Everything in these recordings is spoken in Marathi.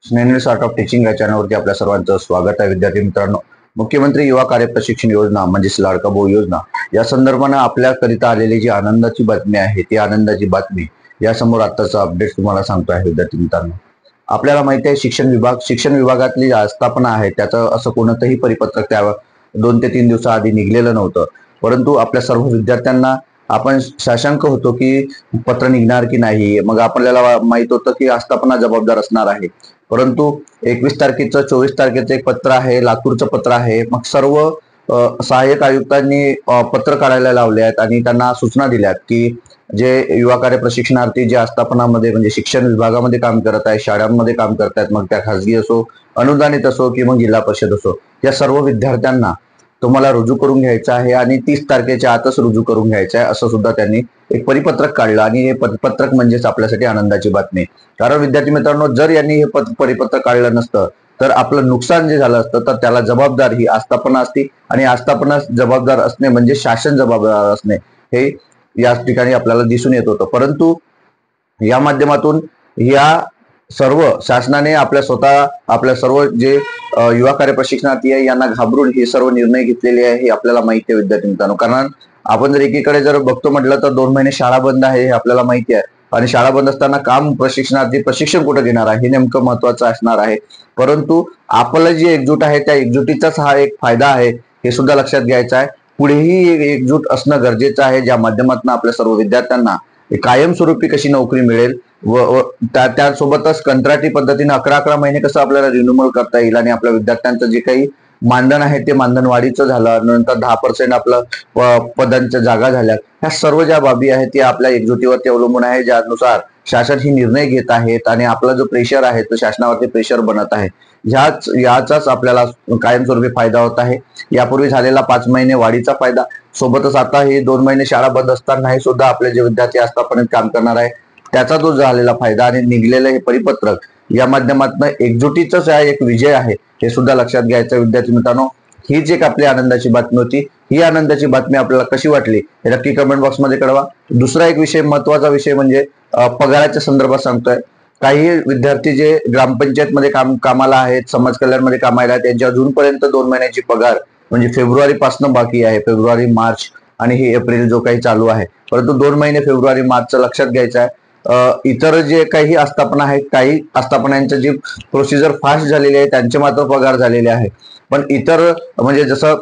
स्नेहल आर्ट ऑफ टीचिंग या चॅनलवरती आपल्या सर्वांचं स्वागत आहे. विद्यार्थी मित्रांनो, मुख्यमंत्री युवा कार्य प्रशिक्षण योजना म्हणजेच लाडका भाऊ योजना या संदर्भानं आपल्याकरिता आलेली जी आनंदाची बातमी आहे ती आनंदाची बातमी यासमोर आताचा अपडेट तुम्हाला सांगतो आहे. विद्यार्थी मित्रांनो, आपल्याला माहिती आहे शिक्षण विभागातली आस्थापना आहे त्याचं असं कोणतंही परिपत्रक त्या 2 ते 3 दिवसाआधी निघलेलं नव्हतं. परंतु आपल्या सर्व विद्यार्थ्यांना आपण साशंक होतो की पत्र निघणार की नाही. मग आपल्याला माहित होतं की आस्थापना जबाबदार असणार आहे. परंतु 21 तारखेचं 24 तारखेचं एक पत्र आहे, लातूरचं पत्र आहे. मग सर्व सहाय्यक आयुक्तांनी पत्र काढायला लावले आहेत आणि त्यांना सूचना दिल्यात की जे युवा कार्य प्रशिक्षणार्थी जे आस्थापनामध्ये म्हणजे शिक्षण विभागामध्ये काम करत आहे, शाळांमध्ये काम करत आहेत, मग त्या खासगी असो, अनुदानित असो की मग जिल्हा परिषद असो, या सर्व विद्यार्थ्यांना तुम्हाला रुजू करून घ्यायचं आहे आणि 30 तारखेच्या आतच रुजू करून घ्यायचं आहे असं सुद्धा त्यांनी एक परिपत्रक काढलं. आणि हे परिपत्रक म्हणजेच आपल्यासाठी आनंदाची बातमी. कारण विद्यार्थी मित्रांनो, जर यांनी हे परिपत्रक काढलं नसतं तर आपलं नुकसान जे झालं असतं तर त्याला जबाबदार ही आस्थापना असती आणि आस्थापना जबाबदार असणे म्हणजे शासन जबाबदार असणे हे या ठिकाणी आपल्याला दिसून येत होतं. परंतु या माध्यमातून या सर्व शासनाने आपल्या सर्व जे युवा कार्य प्रशिक्षणार्थी आहे यांना घाबरून हे सर्व निर्णय घेतलेले आहे हे आपल्याला माहिती आहे. विद्यार्थी मित्रांनो, कारण आपण जर एकीकडे जर बघतो म्हटलं तर 2 महिने शाळा बंद आहे हे आपल्याला माहिती आहे. आणि शाळा बंद असताना काम प्रशिक्षणार्थी प्रशिक्षण कुठे घेणार आहे हे नेमकं महत्वाचं असणार आहे. परंतु आपलं जी एकजूट आहे त्या एकजुटीचाच हा एक फायदा आहे हे सुद्धा लक्षात घ्यायचं आहे. पुढेही एकजूट असणं गरजेचं आहे, ज्या माध्यमातून आपल्या सर्व विद्यार्थ्यांना कायमस्वरूपी कशी नोकरी मिळेल व त्यासोबतच कंत्राटी पद्धतीने 11 महिने कसं आपल्याला रिन्युअल करता येईल आणि आपल्या विद्यार्थ्यांचं जे काही मानधन आहे ते मानधन वाढीचं झालं, नंतर 10% आपलं पदांच्या जागा झाल्या. ह्या सर्व ज्या बाबी आहेत त्या आपल्या एकजुटीवरती अवलंबून आहे, ज्यानुसार शासन ही निर्णय घेत आहेत आणि आपला जो प्रेशर आहे तो शासनावरती प्रेशर बनत आहे. याचाच आपल्याला कायमस्वरूपी फायदा होत आहे. यापूर्वी झालेला 5 महिने वाढीचा फायदा, सोबतच आता हे 2 महिने शाळा बंद असतानाही सुद्धा आपले जे विद्यार्थी आस्थापनेत काम करणार आहे त्याचा जो झालेला फायदा आणि निघलेलं हे परिपत्रक या माध्यमातून एकजुटीचाच एक विजय आहे हे सुद्धा लक्षात घ्यायचं. विद्यार्थी मित्रांनो, हीच एक आपली आनंदाची बातमी होती. ही आनंदाची बातमी आपल्याला कशी वाटली हे नक्की कमेंट बॉक्समध्ये कळवा. दुसरा एक विषय, महत्वाचा विषय म्हणजे पगाराच्या संदर्भात सांगतोय. काही विद्यार्थी जे ग्रामपंचायत मध्ये कामाला आहेत, समाज कल्याण मध्ये कामाला आहेत, त्यांची अजूनपर्यंत 2 महिन्याची पगार म्हणजे फेब्रुवारी पासून बाकी आहे. फेब्रुवारी, मार्च आणि हे एप्रिल जो काही चालू आहे. परंतु 2 महिने फेब्रुवारी मार्चचं लक्षात घ्यायचं आहे. इतर जे काही आस्थापना आहेत, काही आस्थापनांची जी प्रोसिजर फास्ट झालेली आहे त्यांचे मात्र पगार झालेले आहे. पण इतर म्हणजे जसं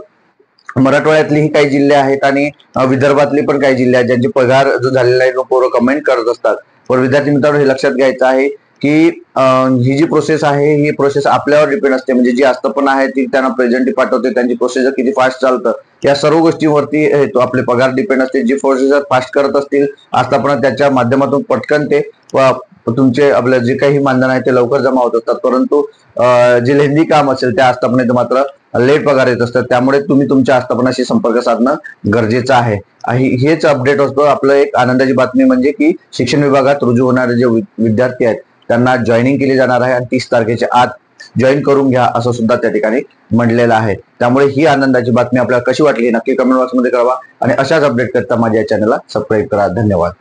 मराठवाड्यातलीही काही जिल्हे आहेत आणि विदर्भातली पण काही जिल्हे आहेत ज्यांचे पगार जो झालेला आहे तो पोरं कमेंट करत असतात. पण विद्यार्थी मित्रांनो, हे लक्षात घ्यायचं आहे की ही जी प्रोसेस आहे ही प्रोसेस आपल्यावर डिपेंड असते. म्हणजे जी आस्थापना आहे ती त्यांना प्रेझेंटी पाठवते, त्यांची प्रोसेसर किती फास्ट चालतं या सर्व गोष्टींवरती तो आपले पगार डिपेंड असते. जी प्रोसेसर फास्ट करत असतील आस्थापना त्याच्या माध्यमातून पटकन ते तुमचे आपलं जे काही मानधन आहे ते लवकर जमा होत असतात. परंतु जे लेंदी काम असेल त्या आस्थापनेत मात्र लेट पगार येत असतात. त्यामुळे तुम्ही तुमच्या आस्थापनाशी संपर्क साधणं गरजेचं आहे. हेच अपडेट असतो आपलं एक आनंदाची बातमी म्हणजे की शिक्षण विभागात रुजू होणारे जे विद्यार्थी आहेत त्यांना जॉईनिंग केली जाणार आहे आणि 30 तारखेच्या आत जॉईन करून घ्या असं सुद्धा त्या ठिकाणी म्हटलेलं आहे. त्यामुळे ही आनंदाची बातमी आपल्याला कशी वाटली नक्की कमेंट बॉक्समध्ये कळवा आणि अशाच अपडेट करता माझ्या चॅनलला सबस्क्राईब करा. धन्यवाद.